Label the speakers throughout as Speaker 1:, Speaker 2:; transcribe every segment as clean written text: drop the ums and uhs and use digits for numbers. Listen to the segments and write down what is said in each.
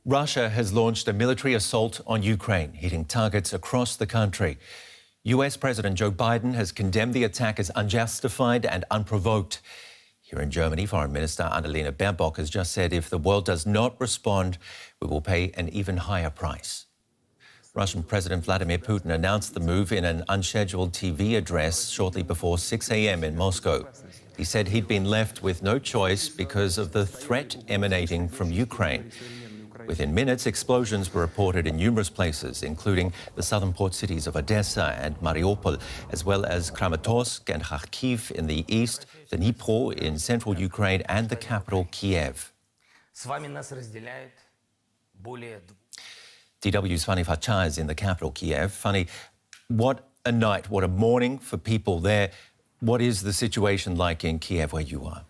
Speaker 1: Russia has launched a military assault on Ukraine, hitting targets across the country. US President Joe Biden has condemned the attack as unjustified and unprovoked. Here in Germany, Foreign Minister Annalena Baerbock has just said if the world does not respond, we will pay an even higher price. Russian President Vladimir Putin announced the move in an unscheduled TV address shortly before 6 a.m. in Moscow. He said he'd been left with no choice because of the threat emanating from Ukraine. Within minutes, explosions were reported in numerous places, including the southern port cities of Odessa and Mariupol, as well as Kramatorsk and Kharkiv in the east, the Dnipro in central Ukraine, and the capital, Kiev. DW's Fanny Fatah is in the capital, Kiev. Fanny, what a night, what a morning for people there. What is the situation like in Kiev where you are?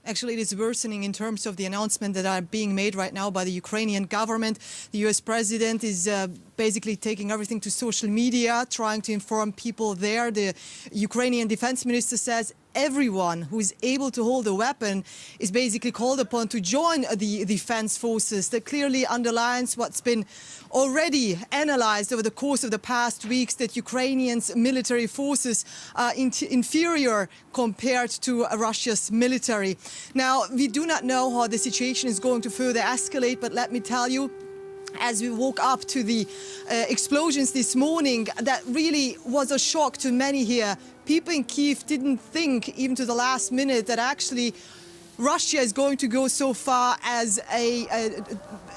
Speaker 2: Actually, it is worsening in terms of the announcements that are being made right now by the Ukrainian government. The US president is basically taking everything to social media, trying to inform people there. The Ukrainian defense minister says everyone who is able to hold a weapon is basically called upon to join the defense forces. That clearly underlines what's been already analyzed over the course of the past weeks, that Ukrainians' military forces are inferior compared to Russia's military. Now, we do not know how the situation is going to further escalate, but let me tell you, as we woke up to the explosions this morning, that really was a shock to many here. People in Kyiv didn't think, even to the last minute, that actually Russia is going to go so far as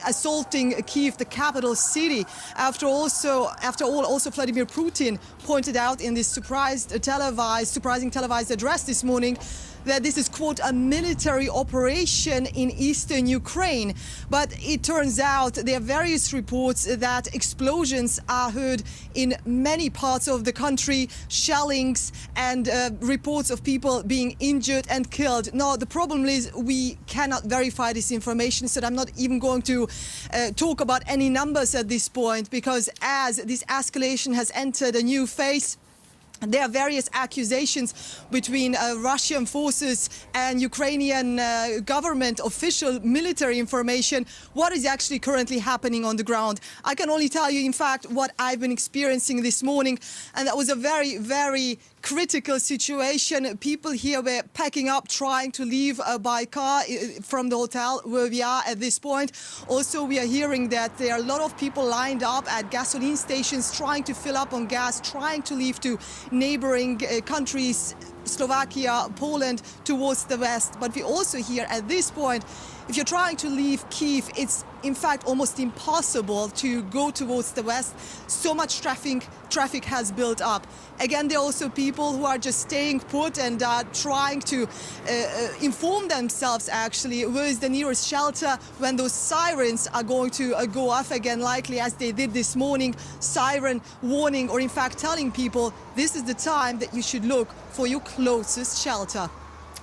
Speaker 2: assaulting Kyiv, the capital city. After all, also Vladimir Putin pointed out in this surprising televised address this morning that this is, quote, a military operation in eastern Ukraine. But it turns out there are various reports that explosions are heard in many parts of the country, shellings, and reports of people being injured and killed. Now, the problem is we cannot verify this information, so I'm not even going to talk about any numbers at this point, because as this escalation has entered a new phase, there are various accusations between Russian forces and Ukrainian government official military information. What is actually currently happening on the ground? I can only tell you, in fact, what I've been experiencing this morning, and that was a very, very critical situation. People here were packing up, trying to leave by car from the hotel where we are at this point. Also, we are hearing that there are a lot of people lined up at gasoline stations trying to fill up on gas, trying to leave to neighboring countries, Slovakia, Poland, towards the west. But we also hear at this point, if you're trying to leave Kyiv, it's in fact almost impossible to go towards the west. So much traffic has built up. Again, there are also people who are just staying put and are trying to inform themselves, actually, where is the nearest shelter when those sirens are going to go off again, likely as they did this morning, siren warning, or in fact telling people this is the time that you should look for your closest shelter.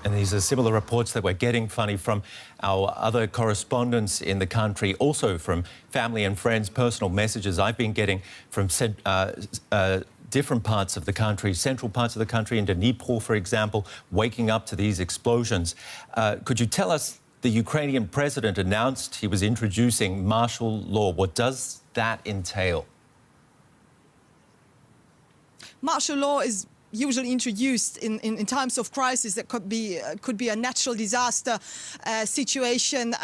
Speaker 1: And these are similar reports that we're getting, Fanny, from our other correspondents in the country, also from family and friends, personal messages I've been getting from different parts of the country, central parts of the country, into Dnipro, for example, waking up to these explosions. Could you tell us, the Ukrainian president announced he was introducing martial law. What does that entail? Martial law is usually introduced in times of crisis that could be a natural disaster situation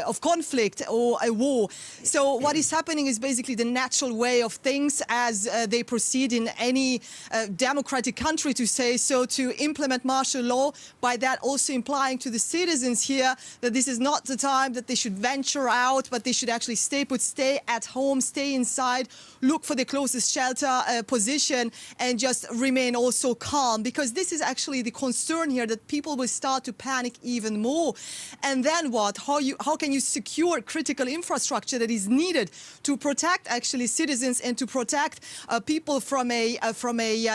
Speaker 1: of conflict or a war. So what is happening is basically the natural way of things as they proceed in any democratic country, to say so, to implement martial law, by that also implying to the citizens here that this is not the time that they should venture out, but they should actually stay put, stay at home, stay inside, look for the closest shelter position, and just remain also calm, because this is actually the concern here, that people will start to panic even more. And then what? How can you secure critical infrastructure that is needed to protect actually citizens and to protect people from a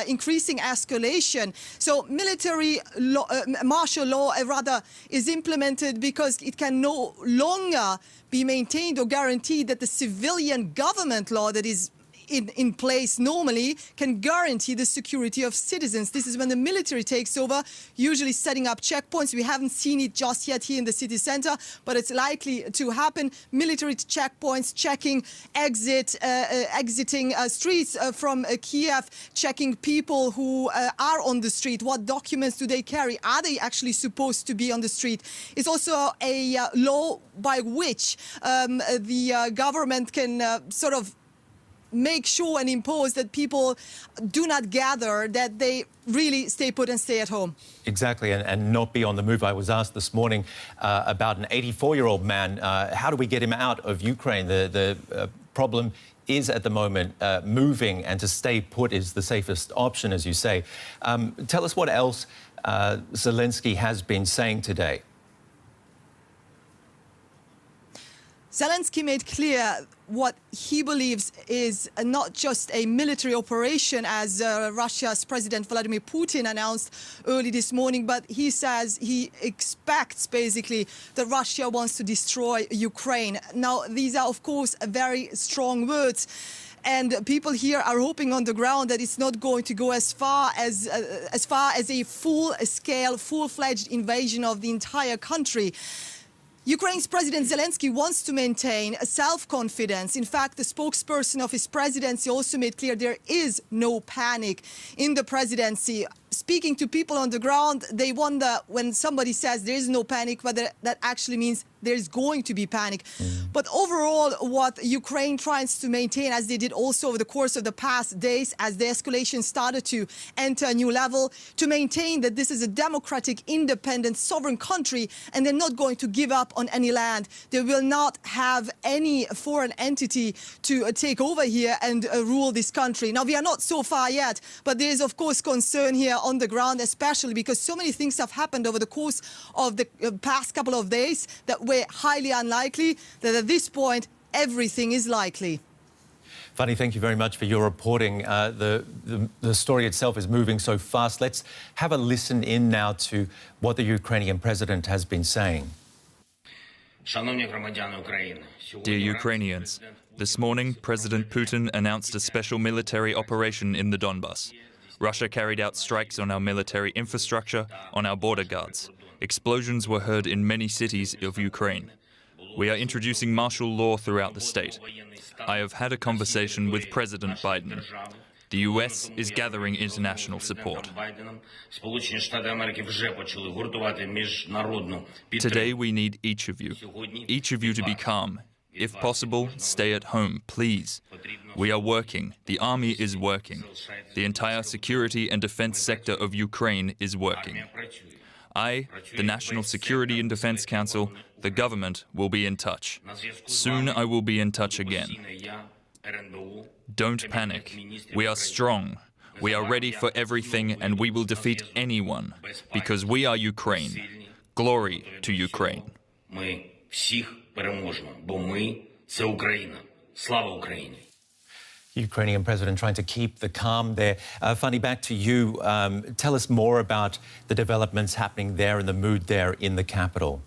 Speaker 1: increasing escalation? So military law, martial law rather, is implemented because it can no longer be maintained or guaranteed that the civilian government law that is in place normally can guarantee the security of citizens. This is when the military takes over, usually setting up checkpoints. We haven't seen it just yet here in the city center, but it's likely to happen. Military checkpoints, checking exiting streets from Kiev, checking people who are on the street. What documents do they carry? Are they actually supposed to be on the street? It's also a law by which the government can sort of make sure and impose that people do not gather, that they really stay put and stay at home.
Speaker 3: Exactly, and not be on the move. I was asked this morning about an 84-year-old man. How do we get him out of Ukraine? The problem is at the moment moving, and to stay put is the safest option, as you say. Tell us what else Zelensky has been saying today.
Speaker 1: Zelensky made clear what he believes is not just a military operation, as Russia's President Vladimir Putin announced early this morning, but he says he expects basically that Russia wants to destroy Ukraine. Now, these are, of course, very strong words. And people here are hoping on the ground that it's not going to go as far as a full-scale, full-fledged invasion of the entire country. Ukraine's President Zelensky wants to maintain self-confidence. In fact, the spokesperson of his presidency also made clear there is no panic in the presidency. Speaking to people on the ground, they wonder when somebody says there is no panic, whether that actually means there's going to be panic. But overall, what Ukraine tries to maintain, as they did also over the course of the past days, as the escalation started to enter a new level, to maintain that this is a democratic, independent, sovereign country, and they're not going to give up on any land. They will not have any foreign entity to take over here and rule this country. Now, we are not so far yet, but there is, of course, concern here on the ground, especially because so many things have happened over the course of the past couple of days that were highly unlikely, that at this point, everything is likely.
Speaker 3: Fanny, thank you very much for your reporting. The story itself is moving so fast. Let's have a listen in now to what the Ukrainian president has been saying.
Speaker 4: Dear Ukrainians, this morning President Putin announced a special military operation in the Donbas. Russia carried out strikes on our military infrastructure, on our border guards. Explosions were heard in many cities of Ukraine. We are introducing martial law throughout the state. I have had a conversation with President Biden. The US is gathering international support. Today we need each of you to be calm. If possible, stay at home, please. We are working. The army is working. The entire security and defense sector of Ukraine is working. I, the National Security and Defense Council, the government will be in touch. Soon I will be in touch again. Don't panic. We are strong. We are ready for everything, and we will defeat anyone, because we are Ukraine. Glory to Ukraine.
Speaker 3: Ukrainian president trying to keep the calm there. Fanny, back to you. Tell us more about the developments happening there and the mood there in the capital.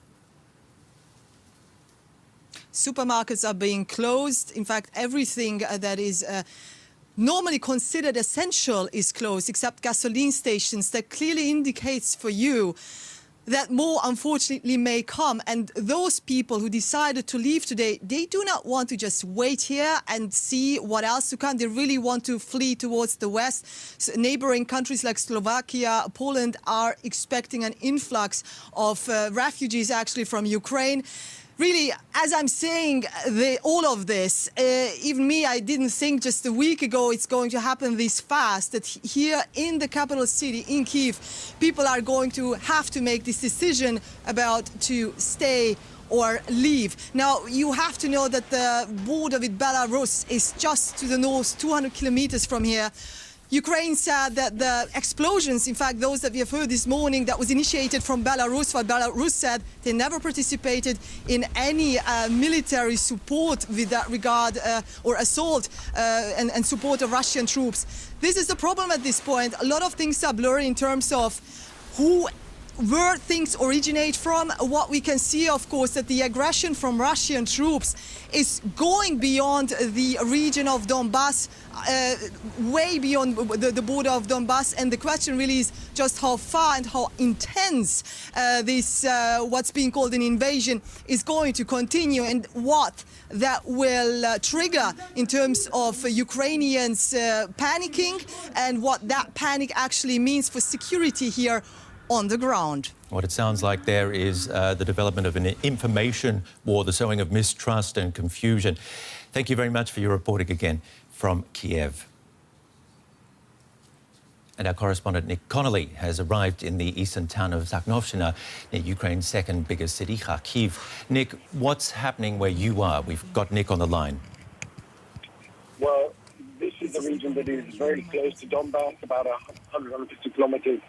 Speaker 1: Supermarkets are being closed. In fact, everything that is normally considered essential is closed, except gasoline stations. That clearly indicates for you that more, unfortunately, may come. And those people who decided to leave today, they do not want to just wait here and see what else to come. They really want to flee towards the west. So neighboring countries like Slovakia, Poland are expecting an influx of refugees actually from Ukraine. Really, as I'm saying all of this, even me, I didn't think just a week ago it's going to happen this fast, that here in the capital city, in Kyiv, people are going to have to make this decision about to stay or leave. Now, you have to know that the border with Belarus is just to the north, 200 kilometers from here. Ukraine said that the explosions, in fact, those that we have heard this morning, that was initiated from Belarus, but Belarus said they never participated in any military support with that regard or assault and support of Russian troops. This is the problem at this point. A lot of things are blurry in terms of who where things originate from, what we can see, of course, that the aggression from Russian troops is going beyond the region of Donbass, way beyond the border of Donbass. And the question really is just how far and how intense this, what's being called an invasion, is going to continue, and what that will trigger in terms of Ukrainians panicking, and what that panic actually means for security here on the ground.
Speaker 3: What it sounds like there is the development of an information war, the sowing of mistrust and confusion. Thank you very much for your reporting again from Kiev. And our correspondent Nick Connolly has arrived in the eastern town of Zakhnovshina, near Ukraine's second biggest city, Kharkiv. Nick, what's happening where you are? We've got Nick on the line.
Speaker 5: Well, this is a region that is very close to Donbass, about 150 kilometers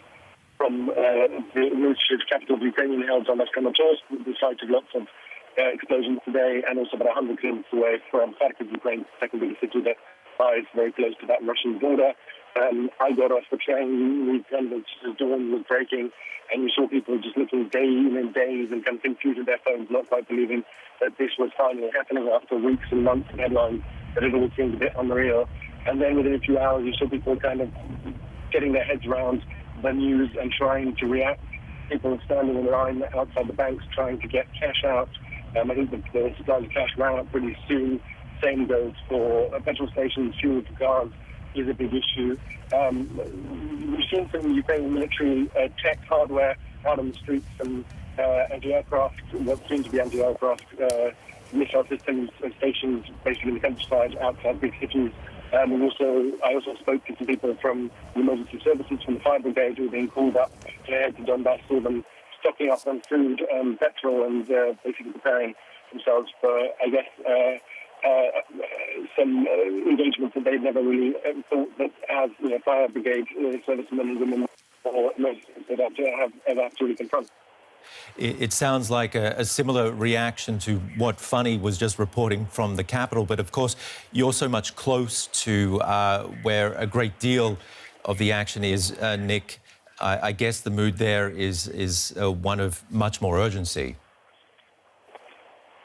Speaker 5: from the capital of Ukrainian held Donbass, Kramatorsk, the site of lots of explosions today, and also about 100 kilometers away from Kharkiv, Ukraine's second biggest city that lies very close to that Russian border. I got off the train, the dawn was breaking, and you saw people just looking days and days and kind of confused with their phones, not quite believing that this was finally happening after weeks and months of headlines, that it all seemed a bit unreal. And then within a few hours, you saw people kind of getting their heads around the news and trying to react. People standing in line outside the banks trying to get cash out. I think the supplies of cash ran out pretty soon. Same goes for petrol stations, fuel for cars is a big issue. We've seen some Ukrainian military tech hardware out on the streets, some anti-aircraft, what seem to be anti-aircraft missile systems stations basically in the countryside outside big cities. I also spoke to some people from the emergency services, from the fire brigade, who were being called up to head to Donbass, saw them stocking up on food, petrol, and basically preparing themselves for, I guess, some engagements that they'd never really thought that as fire brigade servicemen and women or emergency they'd ever have to really confront.
Speaker 3: It sounds like a similar reaction to what Funny was just reporting from the capital, but of course you're so much close to where a great deal of the action is, Nick. I guess the mood there is one of much more urgency.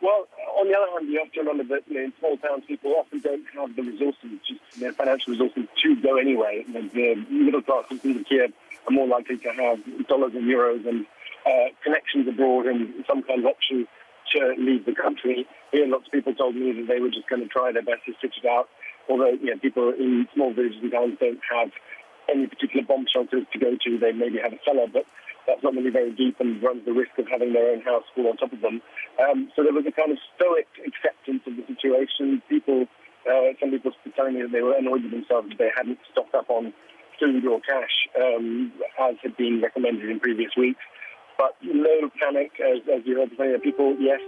Speaker 5: Well, on the other hand, you have to remember that in small towns, people often don't have the resources, just their financial resources, to go anyway. The middle class citizens of Kiev are more likely to have dollars and euros and connections abroad and some kind of option to leave the country. Here, lots of people told me that they were just going to try their best to stitch it out. Although, people in small villages and towns don't have any particular bomb shelters to go to. They maybe have a cellar, but that's not really very deep and runs the risk of having their own house fall on top of them. So there was a kind of stoic acceptance of the situation. Some people telling me that they were annoyed with themselves that they hadn't stocked up on food or cash, as had been recommended in previous weeks. But no panic, as you heard plenty of people, yes,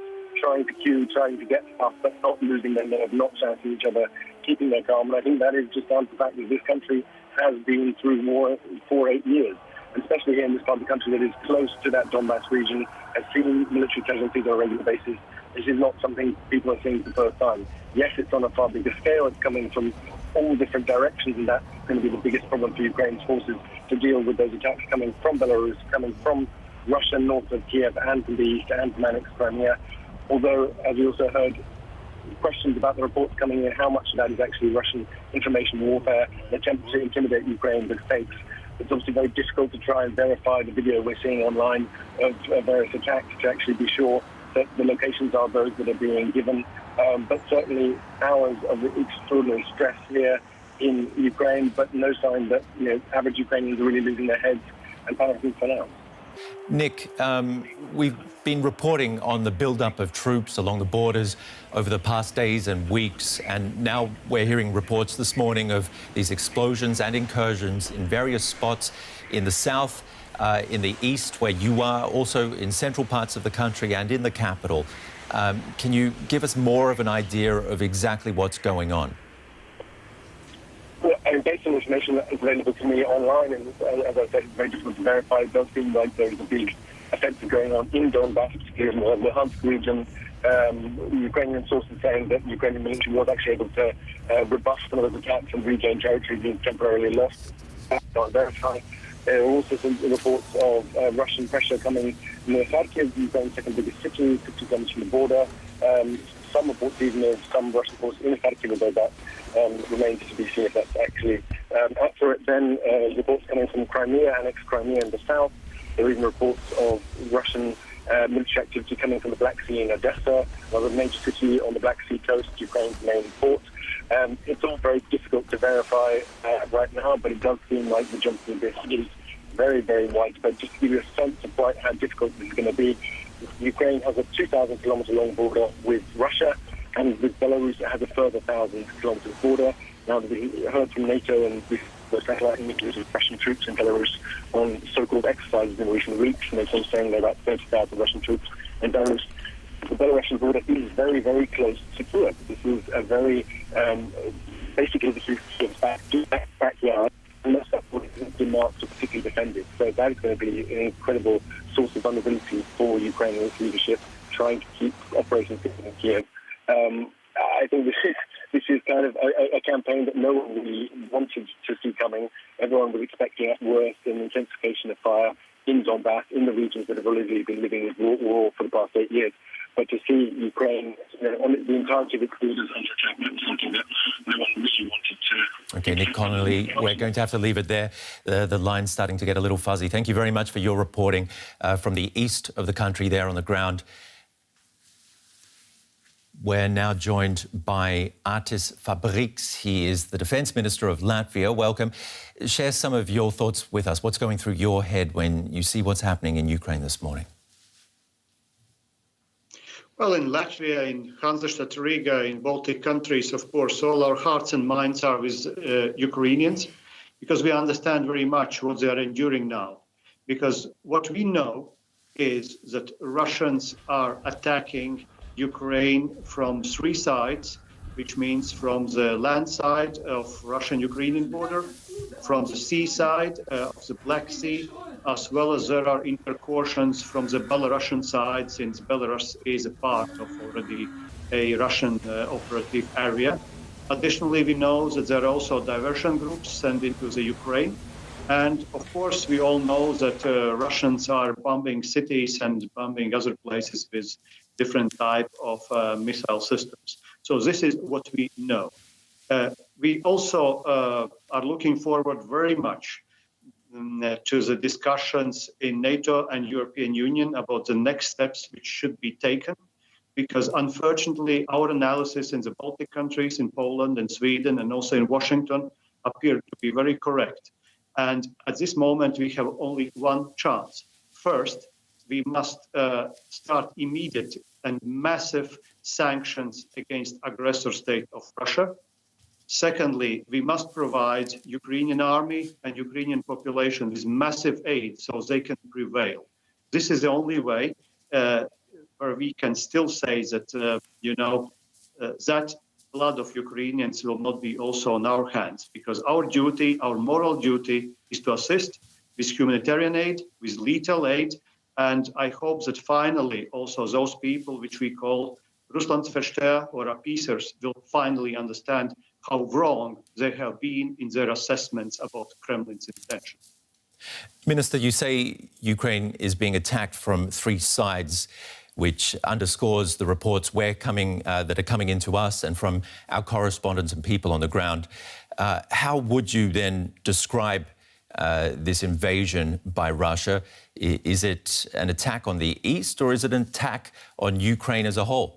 Speaker 5: trying to queue, trying to get stuff, but not losing their nerve, not shouting at each other, keeping their calm. And I think that is just down to the fact that this country has been through war for 8 years. And especially here in this part of the country that is close to that Donbass region, has seen military casualties on a regular basis. This is not something people are seeing for the first time. Yes, it's on a far bigger scale. It's coming from all different directions, and that's going to be the biggest problem for Ukraine's forces to deal with those attacks coming from Belarus, coming from Russia north of Kiev and from the east and from annexed Crimea. Although, as we also heard, questions about the reports coming in, how much of that is actually Russian information warfare, an attempt to intimidate Ukraine with fakes. It's obviously very difficult to try and verify the video we're seeing online of various attacks to actually be sure that the locations are those that are being given. But certainly hours of extraordinary stress here in Ukraine, but no sign that average Ukrainians are really losing their heads and panicking for now.
Speaker 3: Nick, we've been reporting on the build-up of troops along the borders over the past days and weeks, and now we're hearing reports this morning of these explosions and incursions in various spots in the south, in the east where you are, also in central parts of the country and in the capital. Can you give us more of an idea of exactly what's going on?
Speaker 5: Well, based on information that is available to me online, and as I said, it's very difficult to verify, it does seem like there is a big offensive going on in Donbass, particularly in the Luhansk region. Ukrainian sources saying that the Ukrainian military was actually able to rebuff some of those attacks and regain territory being temporarily lost. Not verified. There are also some reports of Russian pressure coming near Kharkiv, Ukraine's second biggest city, 50 kilometers from the border. Some reports even of some Russian forces in Kharkiv, although that remains to be seen if that's actually up for it. Then reports coming from Crimea, annexed Crimea in the south. There are even reports of Russian military activity coming from the Black Sea in Odessa, another major city on the Black Sea coast, Ukraine's main port. It's all very difficult to verify right now, but it does seem like the jump to this is very, very widespread. Just to give you a sense of how difficult this is going to be, Ukraine has a 2,000-kilometer long border with Russia, and with Belarus it has a further 1,000-kilometer border. Now, we heard from NATO and the satellite images of Russian troops in Belarus on so-called exercises in recent weeks, and they're saying there are about 30,000 Russian troops in Belarus. The Belarusian border is very, very close to secure. This is a very, basically this is backyard, unless that border isn't demarked or particularly defended. So that is going to be an incredible source of vulnerability for Ukraine and its leadership, trying to keep operations in Kiev. I think this is kind of a campaign that no one really wanted to see coming. Everyone was expecting at worst an intensification of fire in Donbass, in the regions that have already been living with war for the past 8 years. But to see Ukraine, on the entirety of its borders under attack, that's something that no one really wanted to.
Speaker 3: Okay, Nick Connolly, we're going to have to leave it there. The line's starting to get a little fuzzy. Thank you very much for your reporting from the east of the country there on the ground. We're now joined by Artis Fabriks. He is the Defence Minister of Latvia. Welcome. Share some of your thoughts with us. What's going through your head when you see what's happening in Ukraine this morning?
Speaker 6: Well, in Latvia, in Hansestadt, Riga, in Baltic countries, of course, all our hearts and minds are with Ukrainians, because we understand very much what they are enduring now. Because what we know is that Russians are attacking Ukraine from three sides, which means from the land side of Russian-Ukrainian border, from the sea side of the Black Sea, as well as there are incursions from the Belarusian side, since Belarus is a part of already a Russian operative area. Additionally, we know that there are also diversion groups sent into the Ukraine. And of course, we all know that Russians are bombing cities and bombing other places with different type of missile systems. So this is what we know. We also are looking forward very much to the discussions in NATO and European Union about the next steps which should be taken, because unfortunately our analysis in the Baltic countries, in Poland and Sweden and also in Washington appear to be very correct. And at this moment we have only one chance. First, we must start immediate and massive sanctions against aggressor state of Russia. Secondly, we must provide Ukrainian army and Ukrainian population with massive aid so they can prevail. This is the only way where we can still say that, that blood of Ukrainians will not be also on our hands, because our duty, our moral duty, is to assist with humanitarian aid, with lethal aid. And I hope that finally also those people which we call Russlandsversteher or appeasers will finally understand how wrong they have been in their assessments about Kremlin's intentions.
Speaker 3: Minister, you say Ukraine is being attacked from three sides, which underscores the reports that are coming into us and from our correspondents and people on the ground. How would you then describe this invasion by Russia? Is it an attack on the east, or is it an attack on Ukraine as a whole?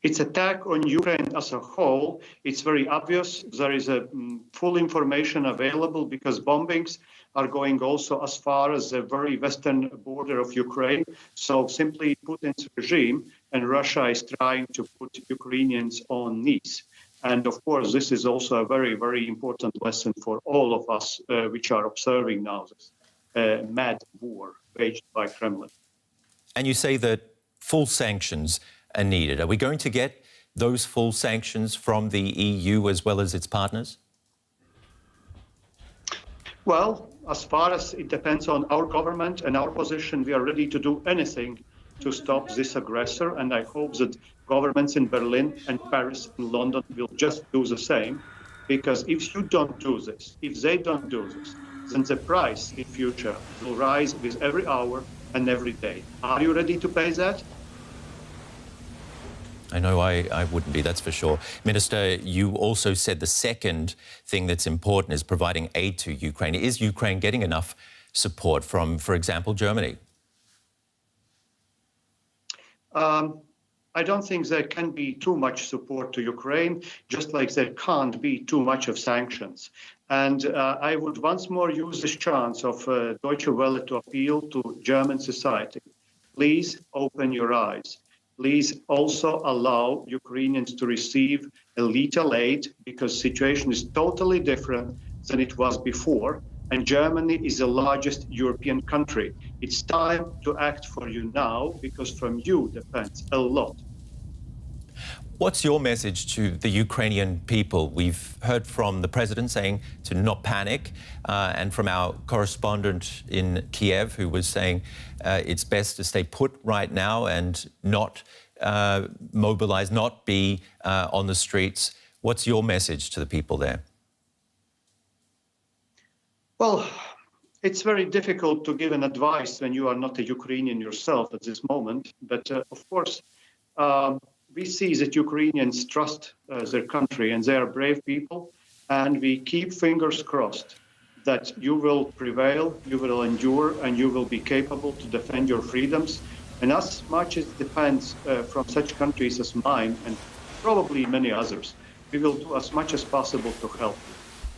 Speaker 6: It's attack on Ukraine as a whole. It's very obvious. There is a full information available, because bombings are going also as far as the very western border of Ukraine. So simply Putin's regime and Russia is trying to put Ukrainians on knees. And of course, this is also a very, very important lesson for all of us, which are observing now this mad war waged by Kremlin.
Speaker 3: And you say that full sanctions are needed. Are we going to get those full sanctions from the EU as well as its partners?
Speaker 6: Well, as far as it depends on our government and our position, we are ready to do anything to stop this aggressor. And I hope that governments in Berlin and Paris and London will just do the same, Because if you don't do this, if they don't do this, then the price in future will rise with every hour and every day. Are you ready to pay that?
Speaker 3: I know I wouldn't be, that's for sure. Minister, you also said the second thing that's important is providing aid to Ukraine. Is Ukraine getting enough support from, for example, Germany?
Speaker 6: I don't think there can be too much support to Ukraine, just like there can't be too much of sanctions. And I would once more use this chance of Deutsche Welle to appeal to German society. Please open your eyes. Please also allow Ukrainians to receive a lethal aid, because the situation is totally different than it was before. And Germany is the largest European country. It's time to act for you now, because from you depends a lot.
Speaker 3: What's your message to the Ukrainian people? We've heard from the president saying to not panic, and from our correspondent in Kiev, who was saying it's best to stay put right now and not mobilize, not be on the streets. What's your message to the people there?
Speaker 6: Well, it's very difficult to give an advice when you are not a Ukrainian yourself at this moment. But of course, we see that Ukrainians trust their country, and they are brave people. And we keep fingers crossed that you will prevail, you will endure, and you will be capable to defend your freedoms. And as much as it depends from such countries as mine, and probably many others, we will do as much as possible to help you.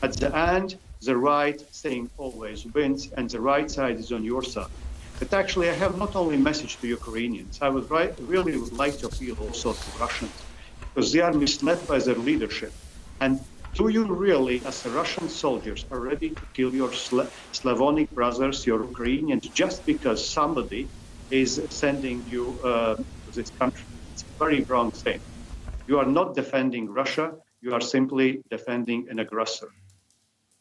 Speaker 6: At the end, the right thing always wins, and the right side is on your side. But actually, I have not only a message to Ukrainians. I would really would like to appeal also to Russians, because they are misled by their leadership. And do you really, as Russian soldiers, are ready to kill your Slavonic brothers, your Ukrainians, just because somebody is sending you to this country? It's a very wrong thing. You are not defending Russia. You are simply defending an aggressor.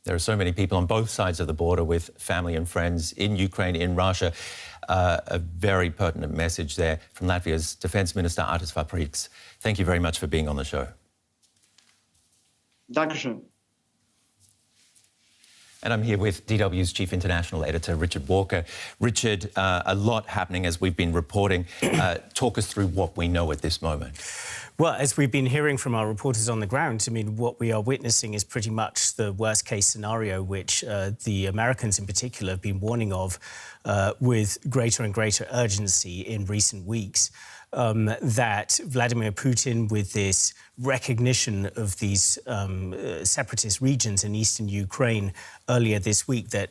Speaker 3: There are so many people on both sides of the border with family and friends in Ukraine, in Russia. A very pertinent message there from Latvia's Defence Minister, Artis Papriks. Thank you very much for being on the show.
Speaker 6: Dankeschön.
Speaker 3: And I'm here with DW's Chief International Editor, Richard Walker. Richard, a lot happening as we've been reporting. Talk us through what we know at this moment.
Speaker 7: Well, as we've been hearing from our reporters on the ground, I mean, what we are witnessing is pretty much the worst-case scenario, which the Americans in particular have been warning of with greater and greater urgency in recent weeks. That Vladimir Putin, with this recognition of these separatist regions in eastern Ukraine earlier this week, that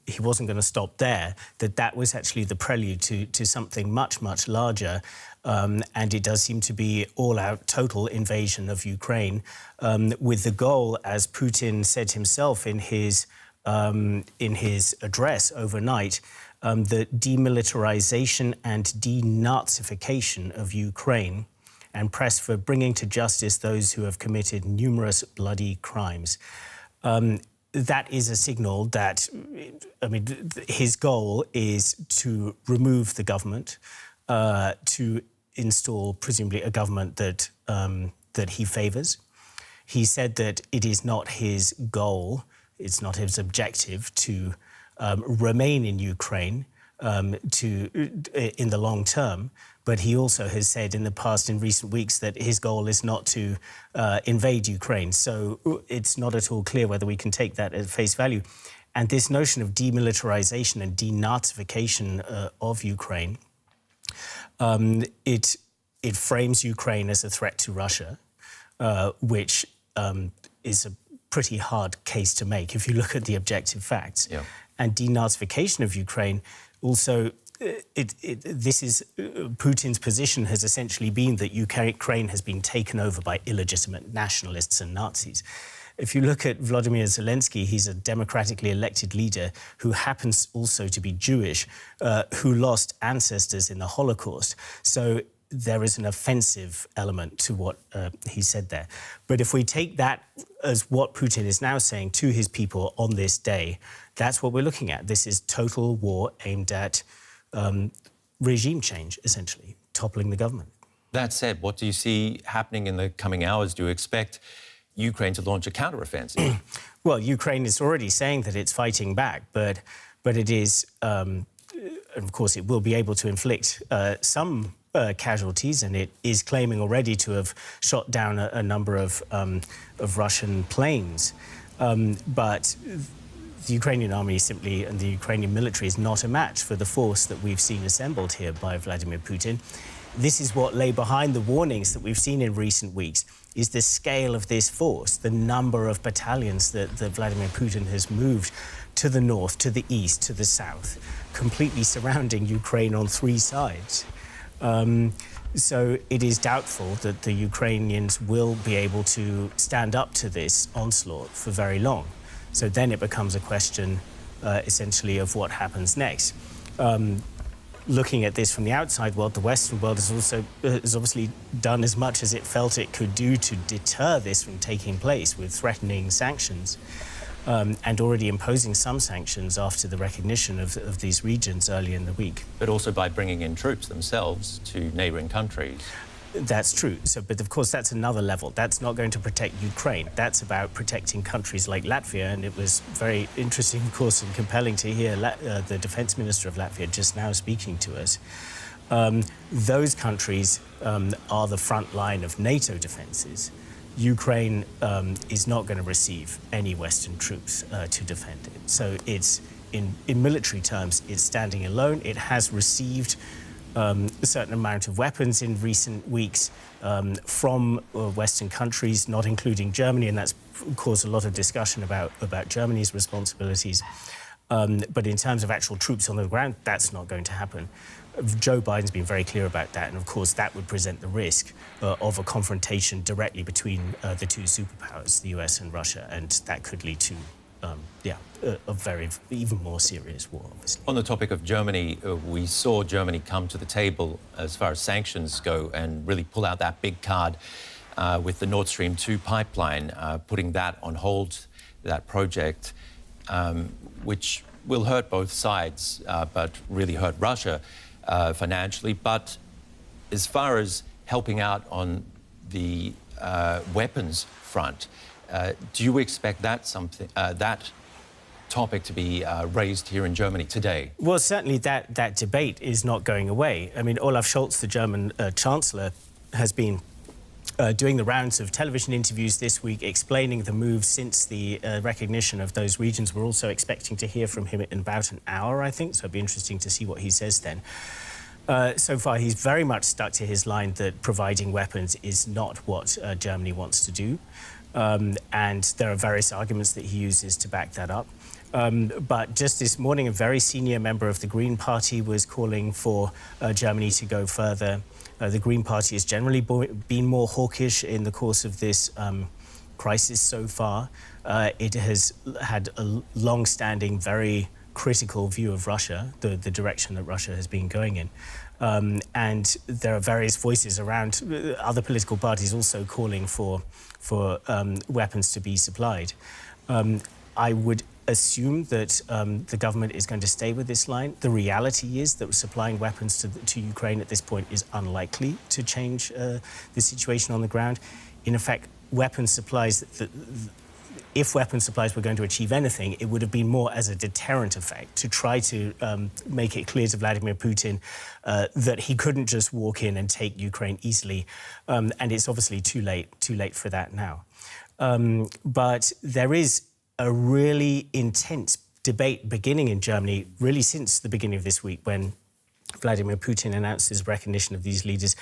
Speaker 7: he wasn't going to stop there, that was actually the prelude to something much, much larger. And it does seem to be all-out total invasion of Ukraine, with the goal, as Putin said himself in his address overnight, the demilitarization and denazification of Ukraine, and press for bringing to justice those who have committed numerous bloody crimes. That is a signal that, I mean, his goal is to remove the government, to install presumably a government that that he favours. He said that it is not his goal, it's not his objective to remain in Ukraine in the long term. But he also has said in the past, in recent weeks, that his goal is not to invade Ukraine. So it's not at all clear whether we can take that at face value. And this notion of demilitarization and denazification of Ukraine, it frames Ukraine as a threat to Russia, which is a pretty hard case to make if you look at the objective facts. Yeah. And denazification of Ukraine also, this is Putin's position has essentially been that Ukraine has been taken over by illegitimate nationalists and Nazis. If you look at Volodymyr Zelensky, he's a democratically elected leader who happens also to be Jewish, who lost ancestors in the Holocaust. So there is an offensive element to what he said there. But if we take that as what Putin is now saying to his people on this day, that's what we're looking at. This is total war aimed at regime change, essentially, toppling the government.
Speaker 3: That said, what do you see happening in the coming hours? Do you expect Ukraine to launch a counteroffensive.
Speaker 7: Well, Ukraine is already saying that it's fighting back, but it is, of course, it will be able to inflict some casualties, and it is claiming already to have shot down a number of Russian planes. But the Ukrainian army simply, and the Ukrainian military, is not a match for the force that we've seen assembled here by Vladimir Putin. This is what lay behind the warnings that we've seen in recent weeks, is the scale of this force, the number of battalions that Vladimir Putin has moved to the north, to the east, to the south, completely surrounding Ukraine on three sides. So it is doubtful that the Ukrainians will be able to stand up to this onslaught for very long. So then it becomes a question, essentially, of what happens next. Looking at this from the outside world, the Western world has obviously done as much as it felt it could do to deter this from taking place, with threatening sanctions, and already imposing some sanctions after the recognition of these regions early in the week.
Speaker 3: But also by bringing in troops themselves to neighbouring countries.
Speaker 7: That's true. But of course, that's another level. That's not going to protect Ukraine. That's about protecting countries like Latvia. And it was very interesting, of course, and compelling to hear the defense minister of Latvia just now speaking to us. Those countries are the front line of NATO defenses. Ukraine is not going to receive any Western troops to defend it. So it's, in military terms, it's standing alone. It has received a certain amount of weapons in recent weeks from Western countries, not including Germany, and that's caused a lot of discussion about Germany's responsibilities. But in terms of actual troops on the ground, that's not going to happen. Joe Biden's been very clear about that, and of course that would present the risk of a confrontation directly between the two superpowers, the US and Russia, and that could lead to a very, even more serious war, obviously.
Speaker 3: On the topic of Germany, we saw Germany come to the table as far as sanctions go and really pull out that big card with the Nord Stream 2 pipeline, putting that on hold, that project, which will hurt both sides, but really hurt Russia financially. But as far as helping out on the weapons front, do you expect that topic to be raised here in Germany today?
Speaker 7: Well, certainly that debate is not going away. I mean, Olaf Scholz, the German Chancellor, has been doing the rounds of television interviews this week, explaining the move since the recognition of those regions. We're also expecting to hear from him in about an hour, I think, so it'll be interesting to see what he says then. So far, he's very much stuck to his line that providing weapons is not what Germany wants to do. And there are various arguments that he uses to back that up. But just this morning, a very senior member of the Green Party was calling for Germany to go further. The Green Party has generally been more hawkish in the course of this crisis so far. It has had a long-standing, very critical view of Russia, the direction that Russia has been going in. And there are various voices around other political parties also calling for weapons to be supplied. I would assume that the government is going to stay with this line. The reality is that supplying weapons to Ukraine at this point is unlikely to change the situation on the ground. In effect, weapons supplies, if weapons supplies were going to achieve anything, it would have been more as a deterrent effect to try to make it clear to Vladimir Putin that he couldn't just walk in and take Ukraine easily. And it's obviously too late for that now. But there is a really intense debate beginning in Germany, really since the beginning of this week, when Vladimir Putin announced his recognition of these leaders,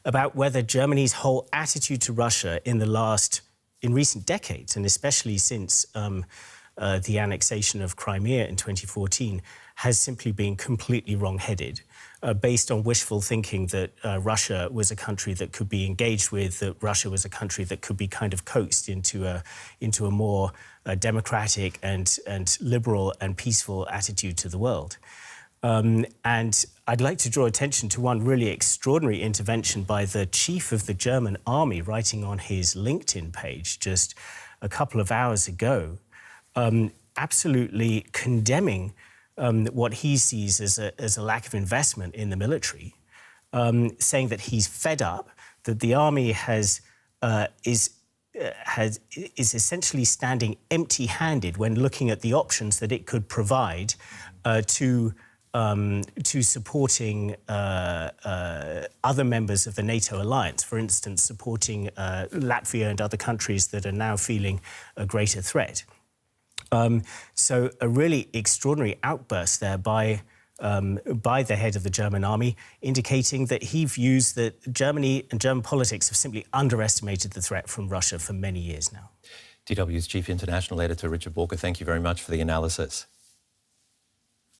Speaker 7: about whether Germany's whole attitude to Russia in recent decades, and especially since the annexation of Crimea in 2014, has simply been completely wrong-headed, based on wishful thinking that Russia was a country that could be engaged with, that Russia was a country that could be kind of coaxed into a more democratic and liberal and peaceful attitude to the world. And I'd like to draw attention to one really extraordinary intervention by the chief of the German army, writing on his LinkedIn page just a couple of hours ago, absolutely condemning what he sees as a lack of investment in the military, saying that he's fed up, that the army is is essentially standing empty-handed when looking at the options that it could provide to supporting other members of the NATO alliance, for instance, supporting Latvia and other countries that are now feeling a greater threat. So a really extraordinary outburst there by the head of the German army, indicating that he views that Germany and German politics have simply underestimated the threat from Russia for many years now.
Speaker 3: DW's Chief International Editor Richard Walker, thank you very much for the analysis.